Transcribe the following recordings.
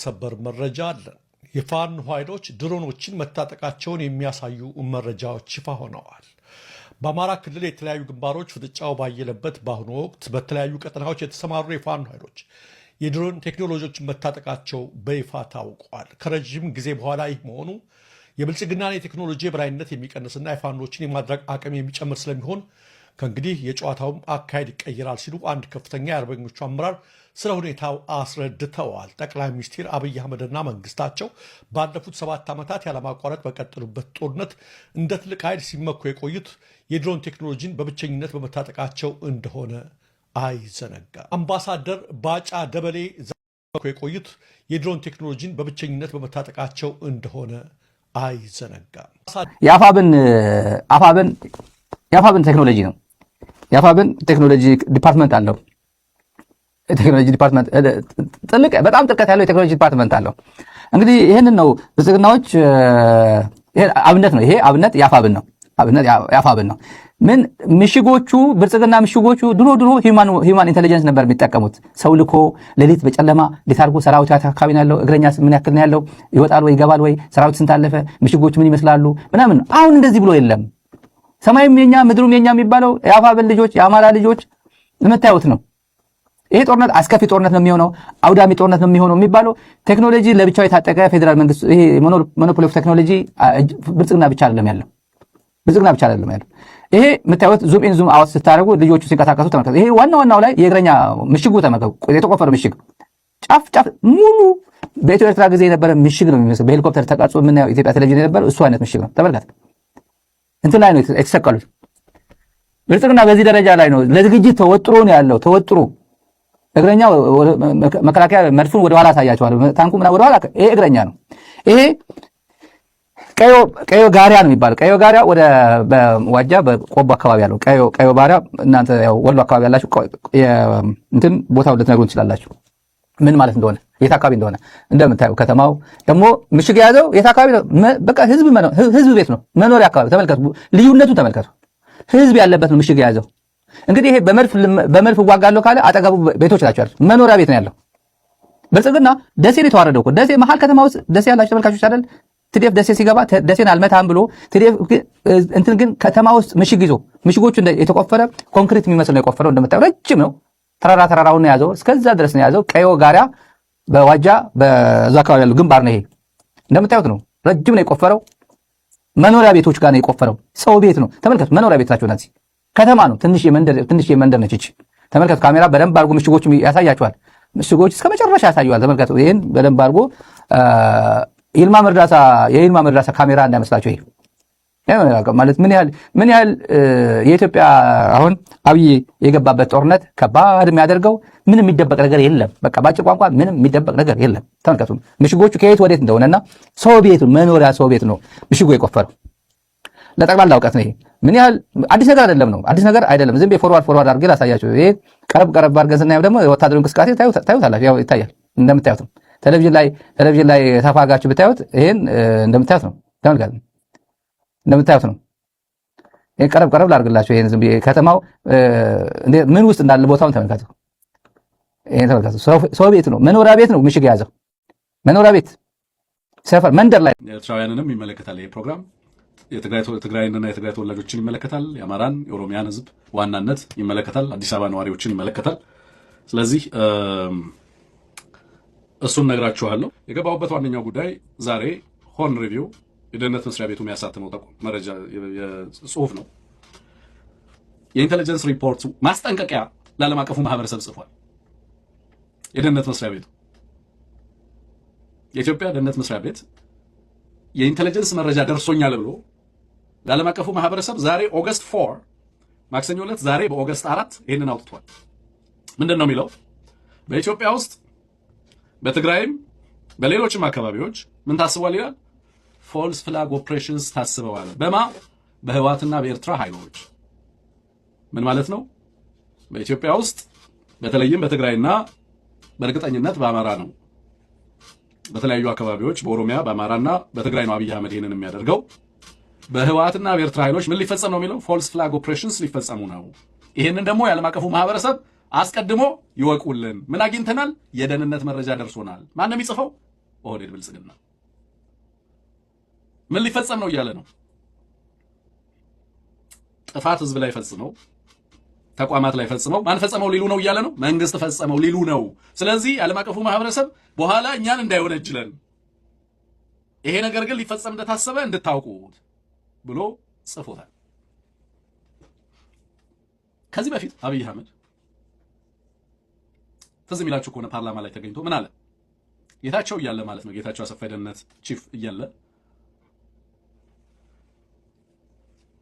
ሰበር መረጃ አለ። የፋኖ ኃይሎች ድሮኖችን መታጠቃቸውን የሚያሳዩ መረጃዎች ይፋ ሆነዋል። በአማራ ክልል የተለያዩ ግንባሮች ፍጥጫው ባየለበት በአሁኑ ወቅት በተለያዩ ቀጠናዎች የተሰማሩ የፋኖ ኃይሎች የድሮን ቴክኖሎጂዎችን መታጠቃቸው በይፋ ታውቋል። ከረጅም ጊዜ በኋላ ይህ መሆኑ የብልጽግናን የቴክኖሎጂ የበላይነት የሚቀንስና የፋኖችን የማድረግ አቅም የሚጨምር ስለሚሆን ከእንግዲህ የጨዋታውም አካሄድ ይቀይራል ሲሉ አንድ ከፍተኛ የአርበኞቹ አመራር ስለ ሁኔታው አስረድተዋል። ጠቅላይ ሚኒስትር አብይ አህመድና መንግስታቸው ባለፉት 7 ዓመታት ያለማቋረጥ በቀጠሉበት ጦርነት እንደ ትልቅ ኃይል ሲመኩ የቆዩት የድሮን ቴክኖሎጂን በብቸኝነት በመታጠቃቸው እንደሆነ አይዘነጋም። አምባሳደር ባጫ ደበሌ ሲመኩ የቆዩት የድሮን ቴክኖሎጂን በብቸኝነት በመታጠቃቸው እንደሆነ አይዘነጋም። የአፋብን ቴክኖሎጂ ነው። የአፋብን ቴክኖሎጂ ዲፓርትመንት አለው። ቴክኖሎጂ ዲፓርትመንት በጣም ጥልቀት ያለው የቴክኖሎጂ ዲፓርትመንት አለው። እንግዲህ ይህንን ነው ብልጽግናዎች አብነት ነው። ይሄ አብነት የአፋብን ነው። ምን ምሽጎቹ ብልጽግና ምሽጎቹ ድሮ ሂውማን ኢንቴሊጀንስ ነበር የሚጠቀሙት። ሰው ልኮ ሌሊት በጨለማ እንዴት አድርጎ ሰራዊት አካባቢ ነው ያለው፣ እግረኛ ምን ያክል ነው ያለው፣ ይወጣል ወይ ይገባል ወይ፣ ሰራዊት ስንት አለፈ፣ ምሽጎቹ ምን ይመስላሉ ምናምን። አሁን እንደዚህ ብሎ የለም። ሰማይም የኛ ምድሩም የኛ የሚባለው የአፋብን ልጆች የአማራ ልጆች የምታዩት ነው። ይሄ ጦርነት አስከፊ ጦርነት ነው የሚሆነው፣ አውዳሚ ጦርነት ነው የሚሆነው የሚባለው ቴክኖሎጂ ለብቻው የታጠቀ ፌደራል መንግስት ይሄ ሞኖፖሊ ኦፍ ቴክኖሎጂ ብልጽግና ብቻ አይደለም ያለው። ይሄ የምታዩት ዙም ኢን ዙም አውት ስታደርጉ ልጆቹ ሲንቀሳቀሱ ተመልከቱ። ይሄ ዋናው ላይ የእግረኛ ምሽጉ ተመልከቱ። የተቆፈረ ምሽግ ጫፍ ሙሉ በኢትዮ ኤርትራ ጊዜ የነበረ ምሽግ ነው የሚመስለው። በሄሊኮፕተር ተቀርጾ የምናየው ኢትዮጵያ ቴሌቪዥን የነበረ እሱ አይነት ምሽግ ነው። ተመልከቱ። እንትን ላይ ነው የተሰቀሉት። ብልጽግና በዚህ ደረጃ ላይ ነው። ለዝግጅት ተወጥሮ ነው ያለው። ተወጥሮ እግረኛው መከላከያ መድፉን ወደ ኋላ ታያቸዋል። ታንኩ ምናምን ወደ ኋላ። ይሄ እግረኛ ነው። ይሄ ቀዮ ጋሪያ ነው የሚባለው። ቀዮ ጋሪያ ወደ በዋጃ በቆቦ አካባቢ ያለው ቀዮ ባሪያ። እናንተ ያው ወሎ አካባቢ ያላችሁ እንትን ቦታው ልትነግሩን ትችላላችሁ ምን ማለት እንደሆነ፣ የት አካባቢ እንደሆነ። እንደምታዩ ከተማው ደግሞ ምሽግ የያዘው የት አካባቢ ነው? በቃ ህዝብ ቤት ነው፣ መኖሪያ አካባቢ። ተመልከቱ፣ ልዩነቱን ተመልከቱ። ህዝብ ያለበት ነው ምሽግ የያዘው። እንግዲህ ይሄ በመድፍ እዋጋለሁ ካለ አጠገቡ ቤቶች ናቸው ያሉት፣ መኖሪያ ቤት ነው ያለው። ብልጽግና ደሴን የተዋረደው እኮ ደሴ መሀል ከተማ ውስጥ ደሴ ያላችሁ ተመልካቾች አይደል? ትዴፍ ደሴ ሲገባ ደሴን አልመታም ብሎ ትዴፍ እንትን ግን ከተማ ውስጥ ምሽግ ይዞ ምሽጎቹ የተቆፈረ ኮንክሪት የሚመስል ነው የቆፈረው። እንደምታዩ ረጅም ነው። ተራራውን ነው ያዘው፣ እስከዛ ድረስ ነው ያዘው። ቀዮ ጋሪያ በዋጃ በዛ አካባቢ ያለው ግንባር ነው ይሄ። እንደምታዩት ነው፣ ረጅም ነው የቆፈረው። መኖሪያ ቤቶች ጋር ነው የቆፈረው። ሰው ቤት ነው ተመልከቱ። መኖሪያ ቤት ናቸው እነዚህ። ከተማ ነው፣ ትንሽ የመንደር ነች እቺ። ተመልከቱ። ካሜራ በደንብ አድርጎ ምሽጎቹ ያሳያቸዋል። ምሽጎች እስከ መጨረሻ ያሳዩዋል። ተመልከቱ። ይሄን በደንብ አድርጎ የይልማ መርዳሳ ካሜራ እንዳይመስላችሁ። ይሄ ማለት ምን ያህል የኢትዮጵያ አሁን አብይ የገባበት ጦርነት ከባድ የሚያደርገው ምንም የሚደበቅ ነገር የለም። በቃ ባጭር ቋንቋ ምንም የሚደበቅ ነገር የለም። ተመልከቱ ምሽጎቹ ከየት ወዴት እንደሆነና ሰው ቤት መኖሪያ ሰው ቤት ነው ምሽጎ የቆፈረው። ለጠቅላላ እውቀት ነው። ይሄ ምን ያህል አዲስ ነገር አይደለም። ዝም ፎርዋርድ አድርጌ ላሳያችሁ። ይሄ ቀረብ አድርገን ስናየው ደግሞ የወታደሩ እንቅስቃሴ ታዩታላችሁ። ያው ይታያል። እንደምታዩት ነው። ቴሌቪዥን ላይ ተፋጋችሁ ብታዩት ይሄን እንደምታዩት ነው። ተመልከቱ። እንደምታዩት ነው። ይሄ ቀረብ ላድርግላችሁ። ይሄን ዝም ከተማው ምን ውስጥ እንዳለ ቦታውን ተመልከቱ። ይሄን ተመልከቱ። ሰው ቤት ነው፣ መኖሪያ ቤት ነው ምሽግ የያዘው። መኖሪያ ቤት ሰፈር መንደር ላይ ኤርትራውያንንም ይመለከታል ይሄ ፕሮግራም። የትግራይንና የትግራይ ተወላጆችን ይመለከታል። የአማራን የኦሮሚያን ህዝብ ዋናነት ይመለከታል። አዲስ አበባ ነዋሪዎችን ይመለከታል። ስለዚህ እሱን ነግራችኋለሁ። የገባሁበት ዋነኛው ጉዳይ ዛሬ ሆርን ሪቪው የደህንነት መስሪያ ቤቱ የሚያሳትመው መረጃ ጽሁፍ ነው። የኢንቴሊጀንስ ሪፖርት ማስጠንቀቂያ ለዓለም አቀፉ ማህበረሰብ ጽፏል። የደህንነት መስሪያ ቤቱ የኢትዮጵያ ደህንነት መስሪያ ቤት የኢንቴሊጀንስ መረጃ ደርሶኛል ብሎ ለዓለም አቀፉ ማህበረሰብ ዛሬ ኦገስት 4 ማክሰኞ ዕለት ዛሬ በኦገስት 4 ይሄንን አውጥቷል። ምንድን ነው የሚለው? በኢትዮጵያ ውስጥ በትግራይም በሌሎችም አካባቢዎች ምን ታስቧል ይላል? ፎልስ ፍላግ ኦፕሬሽንስ ታስበዋል። በህወሓትና በኤርትራ ኃይሎች። ምን ማለት ነው? በኢትዮጵያ ውስጥ በተለይም በትግራይና በእርግጠኝነት በአማራ ነው። በተለያዩ አካባቢዎች በኦሮሚያ በአማራና በትግራይ ነው አብይ አህመድ ይሄንን የሚያደርገው። በህወሓትና በኤርትራ ኃይሎች ምን ሊፈጸም ነው የሚለው? ፎልስ ፍላግ ኦፕሬሽንስ ሊፈጸሙ ነው። ይሄንን ደግሞ የዓለም አቀፉ ማህበረሰብ አስቀድሞ ይወቁልን። ምን አግኝተናል? የደህንነት መረጃ ደርሶናል። ማን ነው የሚጽፈው? ኦህዴድ ብልጽግና ምን ሊፈጸም ነው እያለ ነው? ጥፋት ህዝብ ላይ ፈጽመው ተቋማት ላይ ፈጽመው ማን ፈጸመው ሊሉ ነው እያለ ነው። መንግስት ፈጸመው ሊሉ ነው። ስለዚህ ዓለም አቀፉ ማህበረሰብ በኋላ እኛን እንዳይወነጅለን ይሄ ነገር ግን ሊፈጸም እንደታሰበ እንድታውቁት ብሎ ጽፎታል። ከዚህ በፊት አብይ አህመድ ትዝ የሚላችሁ ከሆነ ፓርላማ ላይ ተገኝቶ ምን አለ? ጌታቸው እያለ ማለት ነው። ጌታቸው አሰፋ የደህንነት ቺፍ እያለ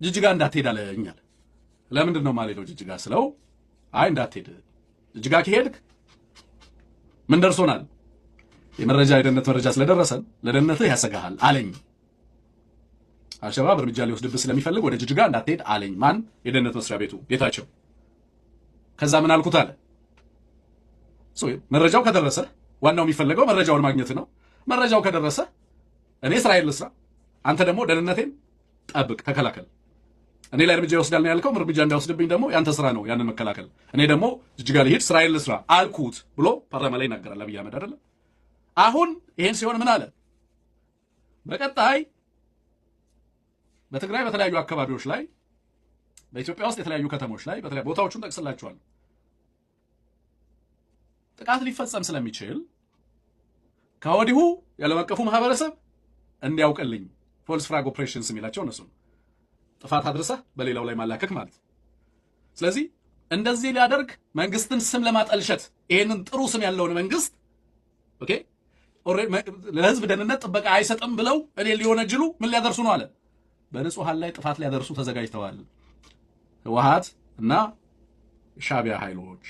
ጅጅጋ እንዳትሄድ አለኛል። ለምንድን ነው የማልሄደው ጅጅጋ ስለው፣ አይ እንዳትሄድ ጅጅጋ ከሄድክ ምን ደርሶናል? የመረጃ የደህንነት መረጃ ስለደረሰን ለደህንነትህ ያሰጋሃል አለኝ። አልሸባብ እርምጃ ሊወስድብህ ስለሚፈልግ ወደ ጅጅጋ እንዳትሄድ አለኝ። ማን? የደህንነት መስሪያ ቤቱ ጌታቸው። ከዛ ምን አልኩት አለ። መረጃው ከደረሰ ዋናው የሚፈለገው መረጃውን ማግኘት ነው። መረጃው ከደረሰ እኔ እስራኤል ልስራ፣ አንተ ደግሞ ደህንነቴን ጠብቅ፣ ተከላከል። እኔ ላይ እርምጃ ይወስዳል ነው ያልከው፣ እርምጃ እንዳይወስድብኝ ደግሞ ያንተ ስራ ነው ያንን መከላከል። እኔ ደግሞ ጅጅጋ ልሂድ፣ እስራኤል ልስራ አልኩት ብሎ ፓርላማ ላይ ይናገራል አብይ አህመድ አይደለ? አሁን ይሄን ሲሆን ምን አለ? በቀጣይ በትግራይ በተለያዩ አካባቢዎች ላይ በኢትዮጵያ ውስጥ የተለያዩ ከተሞች ላይ በተለያዩ ቦታዎቹን ጠቅስላቸዋል ጥቃት ሊፈጸም ስለሚችል ከወዲሁ የዓለም አቀፉ ማህበረሰብ እንዲያውቅልኝ ፎልስ ፍላግ ኦፕሬሽንስ የሚላቸው እነሱ ጥፋት አድርሰህ በሌላው ላይ ማላከክ ማለት። ስለዚህ እንደዚህ ሊያደርግ መንግስትን ስም ለማጠልሸት ይሄንን ጥሩ ስም ያለውን መንግስት ኦኬ ለህዝብ ደህንነት ጥበቃ አይሰጥም ብለው እኔ ሊወነጅሉ ምን ሊያደርሱ ነው አለ? በንጹሃን ላይ ጥፋት ሊያደርሱ ተዘጋጅተዋል። ህወሓት እና ሻዕቢያ ኃይሎች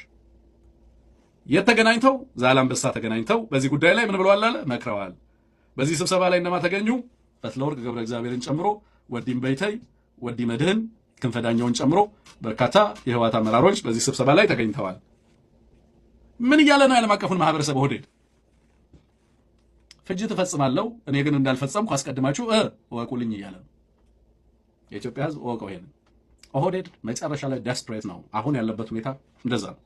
የተገናኝተው ዛላምበሳ ተገናኝተው በዚህ ጉዳይ ላይ ምን ብለዋል አለ? መክረዋል። በዚህ ስብሰባ ላይ እነማ ተገኙ? ፈትለወርቅ ገብረ እግዚአብሔርን ጨምሮ ወዲም በይተይ፣ ወዲ መድህን፣ ክንፈዳኛውን ጨምሮ በርካታ የህወሓት አመራሮች በዚህ ስብሰባ ላይ ተገኝተዋል። ምን እያለ ነው? የዓለም አቀፉን ማህበረሰብ ኦህዴድ ፍጅት እፈጽማለሁ እኔ ግን እንዳልፈጸምኩ አስቀድማችሁ እወቁልኝ እያለ ነው። የኢትዮጵያ ህዝብ እወቀው ይሄንን። ኦህዴድ መጨረሻ ላይ ዴስፕሬት ነው። አሁን ያለበት ሁኔታ እንደዛ ነው።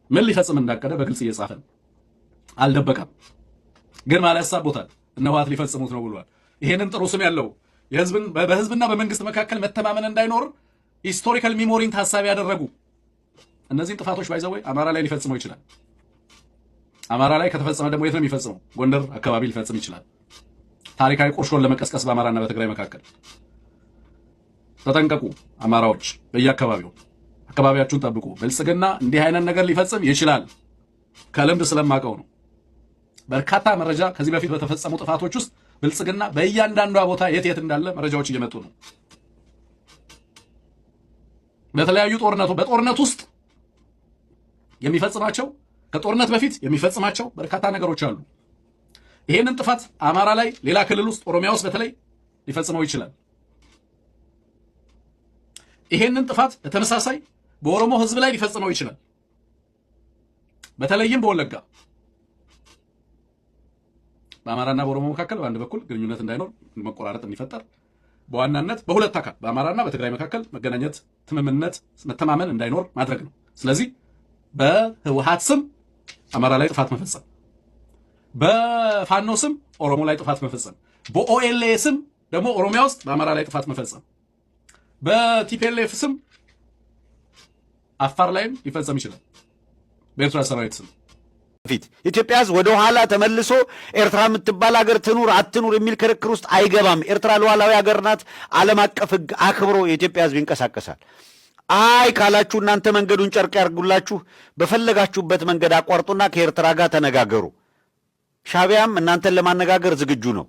ምን ሊፈጽም እንዳቀደ በግልጽ እየጻፈ አልደበቀም። ግን ማለት ያሳቦታል እነ ህወሓት ሊፈጽሙት ነው ብሏል። ይሄንን ጥሩ ስም ያለው በህዝብና በመንግስት መካከል መተማመን እንዳይኖር ሂስቶሪካል ሚሞሪን ታሳቢ ያደረጉ እነዚህን ጥፋቶች ባይዘወይ አማራ ላይ ሊፈጽመው ይችላል። አማራ ላይ ከተፈጸመ ደግሞ የት ነው የሚፈጽመው? ጎንደር አካባቢ ሊፈጽም ይችላል። ታሪካዊ ቁርሾን ለመቀስቀስ በአማራና በትግራይ መካከል ተጠንቀቁ። አማራዎች በየአካባቢው አካባቢያችሁን ጠብቁ። ብልጽግና እንዲህ አይነት ነገር ሊፈጽም ይችላል። ከልምድ ስለማቀው ነው። በርካታ መረጃ ከዚህ በፊት በተፈጸሙ ጥፋቶች ውስጥ ብልጽግና በእያንዳንዷ ቦታ የት እንዳለ መረጃዎች እየመጡ ነው። በተለያዩ በጦርነት ውስጥ የሚፈጽማቸው ከጦርነት በፊት የሚፈጽማቸው በርካታ ነገሮች አሉ። ይሄንን ጥፋት አማራ ላይ፣ ሌላ ክልል ውስጥ ኦሮሚያ ውስጥ በተለይ ሊፈጽመው ይችላል። ይሄንን ጥፋት በተመሳሳይ በኦሮሞ ህዝብ ላይ ሊፈጽመው ይችላል። በተለይም በወለጋ በአማራና በኦሮሞ መካከል በአንድ በኩል ግንኙነት እንዳይኖር መቆራረጥ እንዲፈጠር በዋናነት በሁለት አካል በአማራና በትግራይ መካከል መገናኘት፣ ትምምነት፣ መተማመን እንዳይኖር ማድረግ ነው። ስለዚህ በህወሓት ስም አማራ ላይ ጥፋት መፈጸም፣ በፋኖ ስም ኦሮሞ ላይ ጥፋት መፈጸም፣ በኦኤልኤ ስም ደግሞ ኦሮሚያ ውስጥ በአማራ ላይ ጥፋት መፈጸም፣ በቲፒኤልኤፍ ስም አፋር ላይም ሊፈጸም ይችላል። በኤርትራ ሰራዊት ስም ፊት ኢትዮጵያ ህዝብ ወደ ኋላ ተመልሶ ኤርትራ የምትባል ሀገር ትኑር አትኑር የሚል ክርክር ውስጥ አይገባም። ኤርትራ ሉዓላዊ ሀገር ናት። ዓለም አቀፍ ህግ አክብሮ የኢትዮጵያ ህዝብ ይንቀሳቀሳል። አይ ካላችሁ እናንተ መንገዱን ጨርቅ ያርጉላችሁ፣ በፈለጋችሁበት መንገድ አቋርጡና ከኤርትራ ጋር ተነጋገሩ። ሻዕቢያም እናንተን ለማነጋገር ዝግጁ ነው።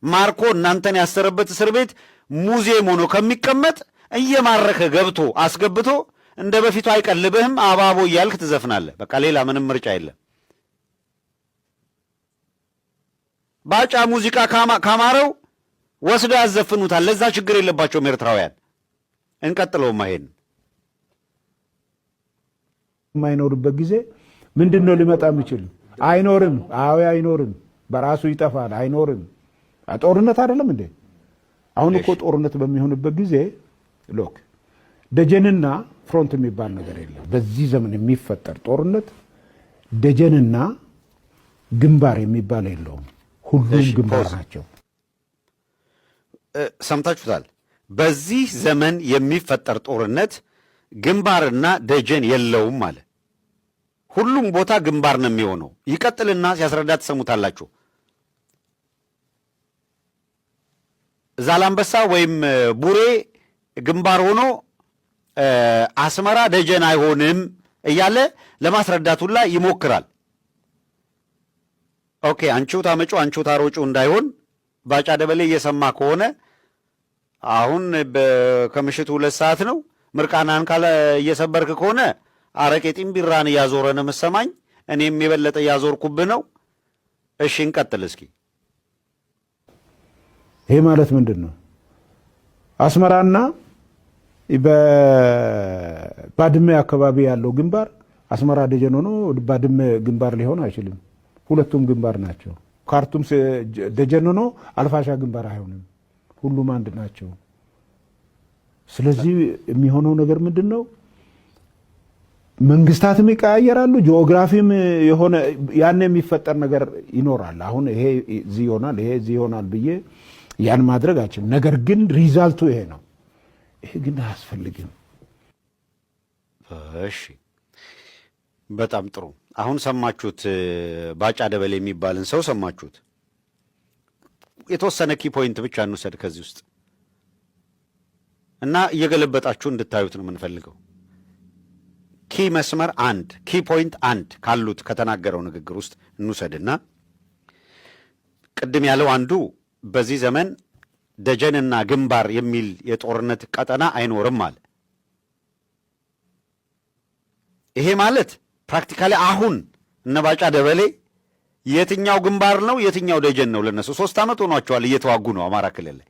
ማርኮ እናንተን ያሰረበት እስር ቤት ሙዚየም ሆኖ ከሚቀመጥ እየማረከ ገብቶ አስገብቶ እንደ በፊቱ አይቀልብህም። አባቦ እያልክ ትዘፍናለህ። በቃ ሌላ ምንም ምርጫ የለም። ባጫ ሙዚቃ ካማረው ወስደው ያዘፍኑታል። ለዛ ችግር የለባቸውም ኤርትራውያን። እንቀጥለውማ ይሄን የማይኖርበት ጊዜ ምንድን ነው ሊመጣ የሚችል? አይኖርም። አዎ አይኖርም። በራሱ ይጠፋል። አይኖርም። ጦርነት አይደለም እንዴ? አሁን እኮ ጦርነት በሚሆንበት ጊዜ ሎክ ደጀንና ፍሮንት የሚባል ነገር የለም። በዚህ ዘመን የሚፈጠር ጦርነት ደጀንና ግንባር የሚባል የለውም። ሁሉም ግንባር ናቸው። ሰምታችሁታል። በዚህ ዘመን የሚፈጠር ጦርነት ግንባርና ደጀን የለውም አለ። ሁሉም ቦታ ግንባር ነው የሚሆነው። ይቀጥልና ሲያስረዳ ትሰሙታላችሁ። ዛላምበሳ ወይም ቡሬ ግንባር ሆኖ አስመራ ደጀን አይሆንም እያለ ለማስረዳት ሁላ ይሞክራል። ኦኬ፣ አንቺው ታመጪው አንቺው ታሮጪው እንዳይሆን ባጫ ደበሌ እየሰማ ከሆነ አሁን ከምሽቱ 2 ሰዓት ነው። ምርቃናን ካለ እየሰበርክ ከሆነ አረቄ ጢምቢራን እያዞረ ነው የምትሰማኝ። እኔም የበለጠ እያዞርኩብህ ነው። እሺ እንቀጥል እስኪ። ይሄ ማለት ምንድን ነው? አስመራና በባድመ አካባቢ ያለው ግንባር አስመራ ደጀን ሆኖ ባድመ ግንባር ሊሆን አይችልም። ሁለቱም ግንባር ናቸው። ካርቱም ደጀን ሆኖ አልፋሻ ግንባር አይሆንም። ሁሉም አንድ ናቸው። ስለዚህ የሚሆነው ነገር ምንድን ነው? መንግስታትም ይቀያየራሉ። ጂኦግራፊም የሆነ ያን የሚፈጠር ነገር ይኖራል። አሁን ይሄ እዚህ ይሆናል፣ ይሄ እዚህ ይሆናል ብዬ ያን ማድረግ አይችልም። ነገር ግን ሪዛልቱ ይሄ ነው። ይሄ ግን አያስፈልግም። እሺ፣ በጣም ጥሩ። አሁን ሰማችሁት። ባጫ ደበሌ የሚባልን ሰው ሰማችሁት። የተወሰነ ኪ ፖይንት ብቻ እንውሰድ ከዚህ ውስጥ እና እየገለበጣችሁ እንድታዩት ነው የምንፈልገው። ኪ መስመር 1 ኪ ፖይንት 1 ካሉት ከተናገረው ንግግር ውስጥ እንውሰድና ቅድም ያለው አንዱ በዚህ ዘመን ደጀንና ግንባር የሚል የጦርነት ቀጠና አይኖርም አለ። ይሄ ማለት ፕራክቲካሊ አሁን እነ ባጫ ደበሌ የትኛው ግንባር ነው የትኛው ደጀን ነው? ለነሱ 3 ዓመት ሆኗቸዋል እየተዋጉ ነው አማራ ክልል ላይ።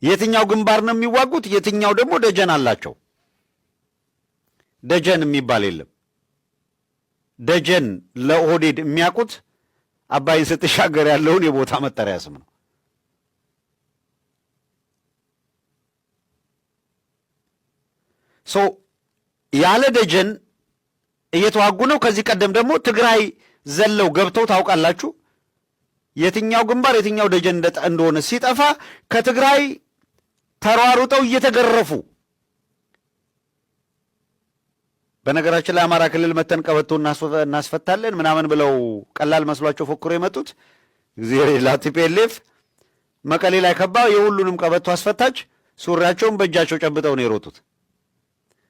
የትኛው ግንባር ነው የሚዋጉት? የትኛው ደግሞ ደጀን አላቸው? ደጀን የሚባል የለም። ደጀን ለኦህዴድ የሚያውቁት አባይን ስትሻገር ያለውን የቦታ መጠሪያ ስም ነው። ያለ ደጀን እየተዋጉ ነው። ከዚህ ቀደም ደግሞ ትግራይ ዘለው ገብተው ታውቃላችሁ። የትኛው ግንባር የትኛው ደጀን እንደሆነ ሲጠፋ ከትግራይ ተሯሩጠው እየተገረፉ፣ በነገራችን ላይ አማራ ክልል መተን ቀበቶ እናስፈታለን ምናምን ብለው ቀላል መስሏቸው ፎክሮ የመጡት እግዚአብሔር ላቲፔሌፍ መቀሌ ላይ ከባ የሁሉንም ቀበቶ አስፈታች። ሱሪያቸውን በእጃቸው ጨብጠው ነው የሮጡት።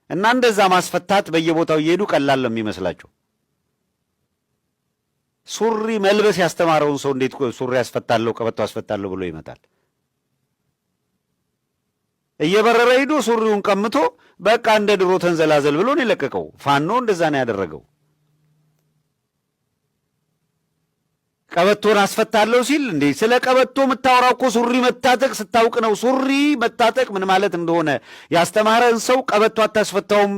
እና እንደዛ ማስፈታት በየቦታው እየሄዱ ቀላል ነው የሚመስላቸው። ሱሪ መልበስ ያስተማረውን ሰው እንዴት ሱሪ ያስፈታለሁ ቀበቶ አስፈታለሁ ብሎ ይመጣል? እየበረረ ሄዶ ሱሪውን ቀምቶ በቃ እንደ ድሮ ተንዘላዘል ብሎ ነው የለቀቀው። ፋኖ እንደዛ ነው ያደረገው። ቀበቶን አስፈታለሁ ሲል እንዴ ስለ ቀበቶ የምታወራው እኮ ሱሪ መታጠቅ ስታውቅ ነው። ሱሪ መታጠቅ ምን ማለት እንደሆነ ያስተማረን ሰው ቀበቶ አታስፈታውም